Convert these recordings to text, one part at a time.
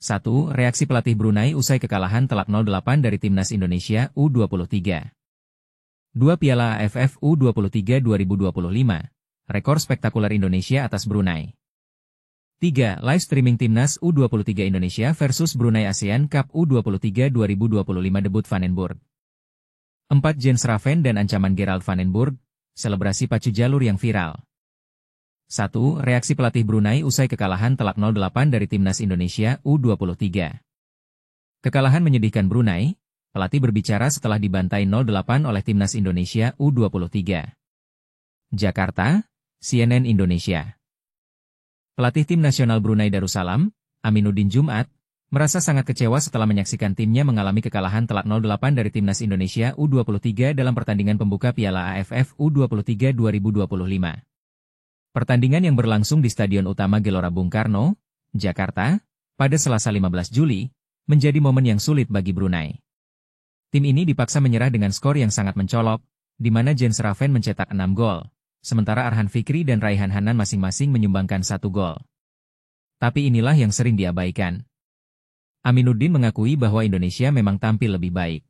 1. Reaksi pelatih Brunei usai kekalahan telak 0-8 dari Timnas Indonesia U23. 2. Piala AFF U23 2025. Rekor spektakuler Indonesia atas Brunei. 3. Live streaming Timnas U23 Indonesia versus Brunei ASEAN Cup U23 2025 debut Vandenburg. 4. Jens Raven dan ancaman Gerald Vandenburg, selebrasi pacu jalur yang viral. 1. Reaksi pelatih Brunei usai kekalahan telak 0-8 dari Timnas Indonesia U23. Kekalahan menyedihkan Brunei, pelatih berbicara setelah dibantai 0-8 oleh Timnas Indonesia U23. Jakarta, CNN Indonesia. Pelatih tim nasional Brunei Darussalam, Aminuddin Jumat, merasa sangat kecewa setelah menyaksikan timnya mengalami kekalahan telak 0-8 dari Timnas Indonesia U23 dalam pertandingan pembuka Piala AFF U23 2025. Pertandingan yang berlangsung di Stadion Utama Gelora Bung Karno, Jakarta, pada Selasa 15 Juli, menjadi momen yang sulit bagi Brunei. Tim ini dipaksa menyerah dengan skor yang sangat mencolok, di mana Jens Raven mencetak 6 gol, sementara Arhan Fikri dan Raihan Hanan masing-masing menyumbangkan 1 gol. Tapi inilah yang sering diabaikan. Aminuddin mengakui bahwa Indonesia memang tampil lebih baik.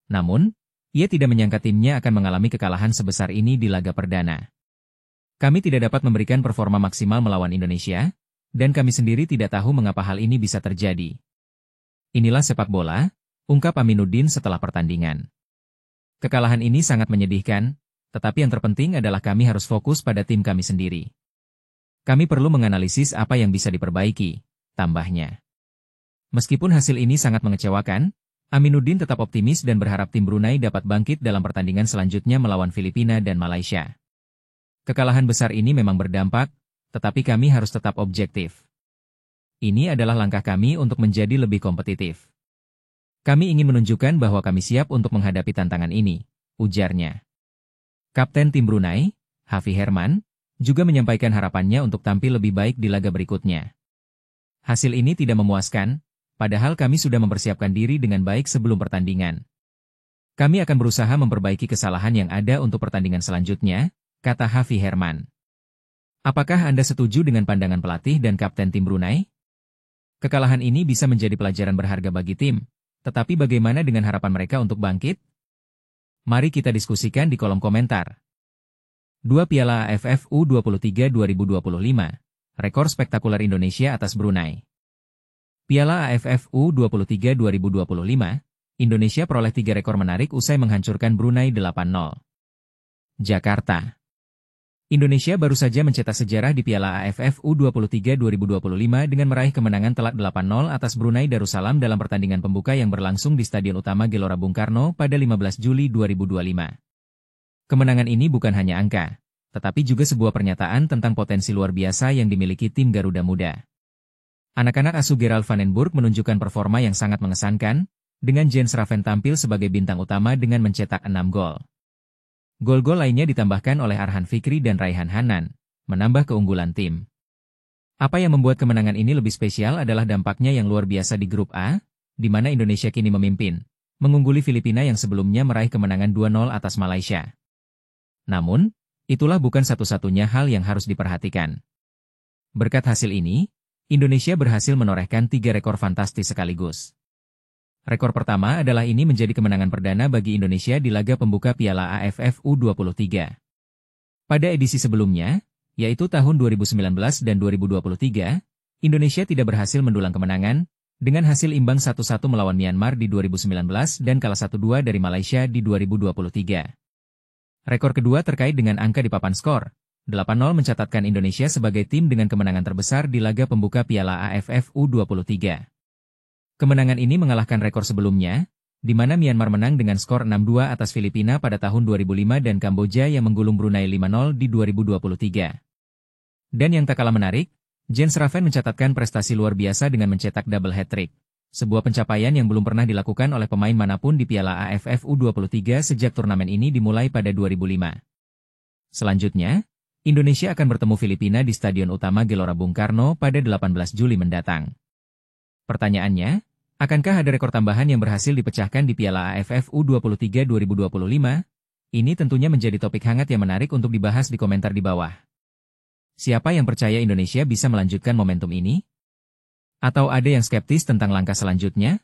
Namun, ia tidak menyangka timnya akan mengalami kekalahan sebesar ini di laga perdana. Kami tidak dapat memberikan performa maksimal melawan Indonesia, dan kami sendiri tidak tahu mengapa hal ini bisa terjadi. Inilah sepak bola, ungkap Aminuddin setelah pertandingan. Kekalahan ini sangat menyedihkan, tetapi yang terpenting adalah kami harus fokus pada tim kami sendiri. Kami perlu menganalisis apa yang bisa diperbaiki, tambahnya. Meskipun hasil ini sangat mengecewakan, Aminuddin tetap optimis dan berharap tim Brunei dapat bangkit dalam pertandingan selanjutnya melawan Filipina dan Malaysia. Kekalahan besar ini memang berdampak, tetapi kami harus tetap objektif. Ini adalah langkah kami untuk menjadi lebih kompetitif. Kami ingin menunjukkan bahwa kami siap untuk menghadapi tantangan ini, ujarnya. Kapten tim Brunei, Hafi Herman, juga menyampaikan harapannya untuk tampil lebih baik di laga berikutnya. Hasil ini tidak memuaskan, padahal kami sudah mempersiapkan diri dengan baik sebelum pertandingan. Kami akan berusaha memperbaiki kesalahan yang ada untuk pertandingan selanjutnya, kata Hafi Herman. Apakah Anda setuju dengan pandangan pelatih dan kapten tim Brunei? Kekalahan ini bisa menjadi pelajaran berharga bagi tim, tetapi bagaimana dengan harapan mereka untuk bangkit? Mari kita diskusikan di kolom komentar. 2. Piala AFF U23 2025. Rekor spektakuler Indonesia atas Brunei. Piala AFF U23 2025, Indonesia peroleh 3 rekor menarik usai menghancurkan Brunei 8-0. Jakarta. Indonesia baru saja mencetak sejarah di Piala AFF U23 2025 dengan meraih kemenangan telak 8-0 atas Brunei Darussalam dalam pertandingan pembuka yang berlangsung di Stadion Utama Gelora Bung Karno pada 15 Juli 2025. Kemenangan ini bukan hanya angka, tetapi juga sebuah pernyataan tentang potensi luar biasa yang dimiliki tim Garuda Muda. Anak-anak asuh Gerald Vandenburg menunjukkan performa yang sangat mengesankan, dengan Jens Raven tampil sebagai bintang utama dengan mencetak 6 gol. Gol-gol lainnya ditambahkan oleh Arhan Fikri dan Raihan Hanan, menambah keunggulan tim. Apa yang membuat kemenangan ini lebih spesial adalah dampaknya yang luar biasa di grup A, di mana Indonesia kini memimpin, mengungguli Filipina yang sebelumnya meraih kemenangan 2-0 atas Malaysia. Namun, itulah bukan satu-satunya hal yang harus diperhatikan. Berkat hasil ini, Indonesia berhasil menorehkan 3 rekor fantastis sekaligus. Rekor pertama adalah ini menjadi kemenangan perdana bagi Indonesia di laga pembuka Piala AFF U23. Pada edisi sebelumnya, yaitu tahun 2019 dan 2023, Indonesia tidak berhasil mendulang kemenangan, dengan hasil imbang 1-1 melawan Myanmar di 2019 dan kalah 1-2 dari Malaysia di 2023. Rekor kedua terkait dengan angka di papan skor, 8-0 mencatatkan Indonesia sebagai tim dengan kemenangan terbesar di laga pembuka Piala AFF U23. Kemenangan ini mengalahkan rekor sebelumnya, di mana Myanmar menang dengan skor 6-2 atas Filipina pada tahun 2005 dan Kamboja yang menggulung Brunei 5-0 di 2023. Dan yang tak kalah menarik, Jens Raven mencatatkan prestasi luar biasa dengan mencetak double hat-trick, sebuah pencapaian yang belum pernah dilakukan oleh pemain manapun di Piala AFF U23 sejak turnamen ini dimulai pada 2005. Selanjutnya, Indonesia akan bertemu Filipina di Stadion Utama Gelora Bung Karno pada 18 Juli mendatang. Pertanyaannya, akankah ada rekor tambahan yang berhasil dipecahkan di Piala AFF U23 2025? Ini tentunya menjadi topik hangat yang menarik untuk dibahas di komentar di bawah. Siapa yang percaya Indonesia bisa melanjutkan momentum ini? Atau ada yang skeptis tentang langkah selanjutnya?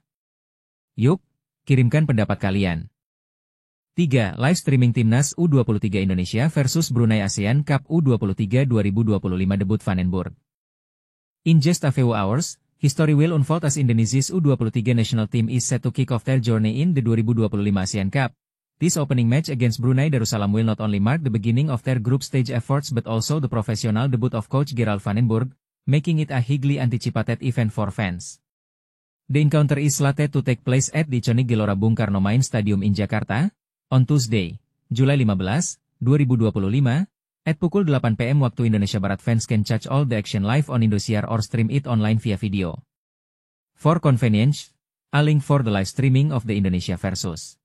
Yuk, kirimkan pendapat kalian. 3. Live streaming Timnas U23 Indonesia versus Brunei ASEAN Cup U23 2025 debut Vandenburg. In just a few hours, history will unfold as Indonesia's U23 national team is set to kick off their journey in the 2025 ASEAN Cup. This opening match against Brunei Darussalam will not only mark the beginning of their group stage efforts but also the professional debut of coach Gerald Vandenburg, making it a highly anticipated event for fans. The encounter is slated to take place at the iconic Gelora Bung Karno Main Stadium in Jakarta, on Tuesday, July 15, 2025, at pukul 8 PM waktu Indonesia Barat. Fans can catch all the action live on Indosiar or stream it online via video. For convenience, a link for the live streaming of the Indonesia versus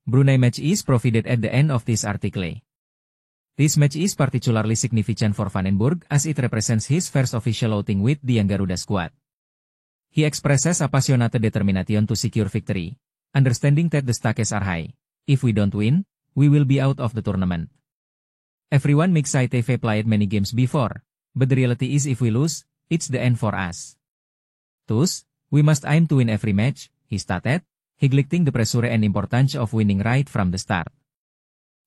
Brunei match is provided at the end of this article. This match is particularly significant for Vandenburg as it represents his first official outing with the Young Garuda squad. He expresses a passionate determination to secure victory, understanding that the stakes are high. If we don't win, we will be out of the tournament. Everyone makes ITV played many games before, but the reality is if we lose, it's the end for us. Thus, we must aim to win every match, he stated, highlighting the pressure and importance of winning right from the start.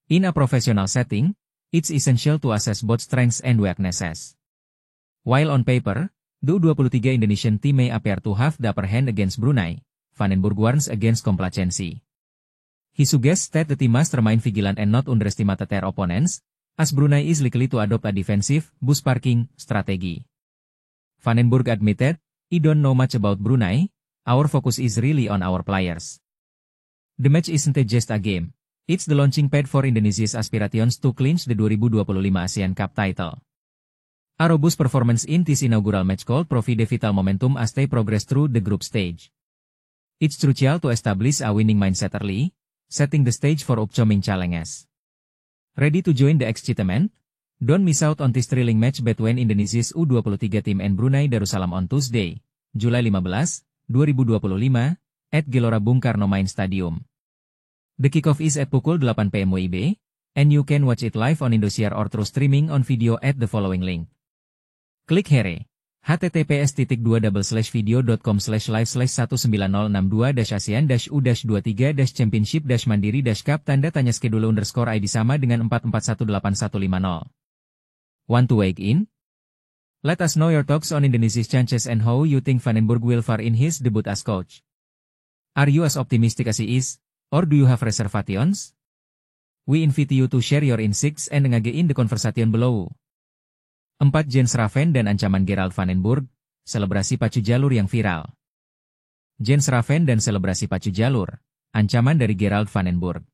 In a professional setting, it's essential to assess both strengths and weaknesses. While on paper, the U23 Indonesian team may appear to have the upper hand against Brunei, Vandenburg warns against complacency. He suggests that the team must remain vigilant and not underestimate their opponents, as Brunei is likely to adopt a defensive, bus parking, strategy. Vandenburg admitted, "I don't know much about Brunei, our focus is really on our players. The match isn't just a game, it's the launching pad for Indonesia's aspirations to clinch the 2025 ASEAN Cup title." A robust performance in this inaugural match could provide vital momentum as they progress through the group stage. It's crucial to establish a winning mindset early, setting the stage for upcoming challenges. Ready to join the excitement? Don't miss out on this thrilling match between Indonesia's U23 team and Brunei Darussalam on Tuesday, July 15, 2025, at Gelora Bung Karno Main Stadium. The kickoff is at pukul 8 PM WIB, and you can watch it live on Indosiar or through streaming on video at the following link. Klik here. https://video.com/live/1962-ASEAN-U-23-Championship-Mandiri- Cup tanda tanya schedule _ID sama dengan 44185150. Want to weigh in? Let us know your thoughts on Indonesia's chances and how you think Vandenburg will fare in his debut as coach. Are you as optimistic as he is, or do you have reservations? We invite you to share your insights and engage in the conversation below. 4 Jens Raven dan ancaman Gerald Vandenburg, selebrasi pacu jalur yang viral. Jens Raven dan selebrasi pacu jalur, ancaman dari Gerald Vandenburg.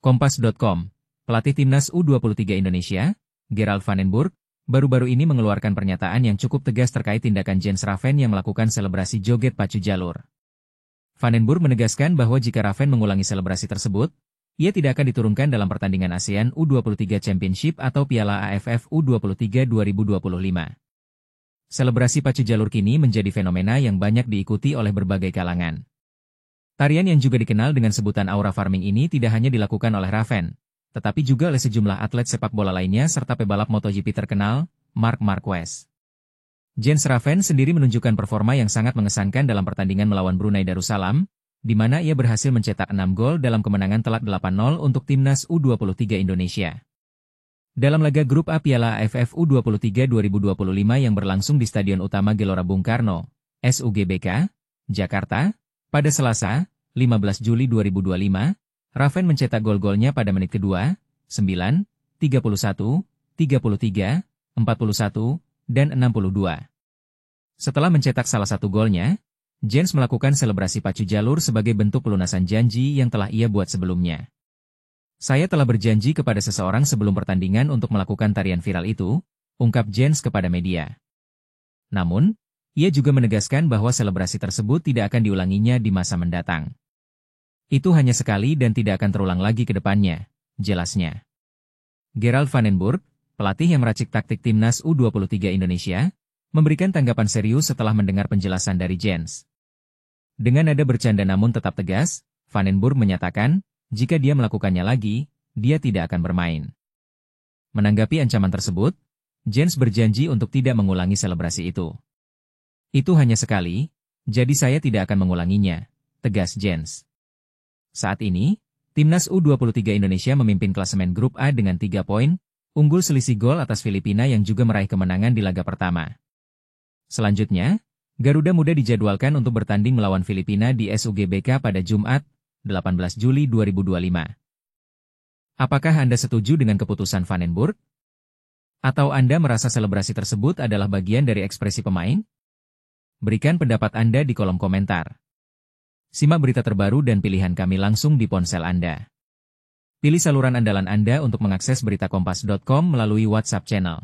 Kompas.com, pelatih timnas U23 Indonesia, Gerald Vandenburg, baru-baru ini mengeluarkan pernyataan yang cukup tegas terkait tindakan Jens Raven yang melakukan selebrasi joget pacu jalur. Vandenburg menegaskan bahwa jika Raven mengulangi selebrasi tersebut, ia tidak akan diturunkan dalam pertandingan ASEAN U23 Championship atau Piala AFF U23 2025. Selebrasi pacu jalur kini menjadi fenomena yang banyak diikuti oleh berbagai kalangan. Tarian yang juga dikenal dengan sebutan aura farming ini tidak hanya dilakukan oleh Raven, tetapi juga oleh sejumlah atlet sepak bola lainnya serta pebalap MotoGP terkenal, Marc Marquez. Jens Raven sendiri menunjukkan performa yang sangat mengesankan dalam pertandingan melawan Brunei Darussalam, di mana ia berhasil mencetak 6 gol dalam kemenangan telak 8-0 untuk timnas U23 Indonesia. Dalam laga grup A Piala AFF U23 2025 yang berlangsung di Stadion Utama Gelora Bung Karno, SUGBK, Jakarta, pada Selasa, 15 Juli 2025, Raven mencetak gol-golnya pada menit kedua, 9, 31, 33, 41, dan 62. Setelah mencetak salah satu golnya, Jens melakukan selebrasi pacu jalur sebagai bentuk pelunasan janji yang telah ia buat sebelumnya. "Saya telah berjanji kepada seseorang sebelum pertandingan untuk melakukan tarian viral itu," ungkap Jens kepada media. Namun, ia juga menegaskan bahwa selebrasi tersebut tidak akan diulanginya di masa mendatang. "Itu hanya sekali dan tidak akan terulang lagi ke depannya," jelasnya. Gerald Vandenburg, pelatih yang meracik taktik timnas U23 Indonesia, memberikan tanggapan serius setelah mendengar penjelasan dari Jens. Dengan nada bercanda namun tetap tegas, Vandenburg menyatakan, jika dia melakukannya lagi, dia tidak akan bermain. Menanggapi ancaman tersebut, Jens berjanji untuk tidak mengulangi selebrasi itu. Itu hanya sekali, jadi saya tidak akan mengulanginya, tegas Jens. Saat ini, Timnas U23 Indonesia memimpin klasemen grup A dengan 3 poin, unggul selisih gol atas Filipina yang juga meraih kemenangan di laga pertama. Selanjutnya, Garuda Muda dijadwalkan untuk bertanding melawan Filipina di SUGBK pada Jumat, 18 Juli 2025. Apakah Anda setuju dengan keputusan Vandenburg? Atau Anda merasa selebrasi tersebut adalah bagian dari ekspresi pemain? Berikan pendapat Anda di kolom komentar. Simak berita terbaru dan pilihan kami langsung di ponsel Anda. Pilih saluran andalan Anda untuk mengakses berita kompas.com melalui WhatsApp channel.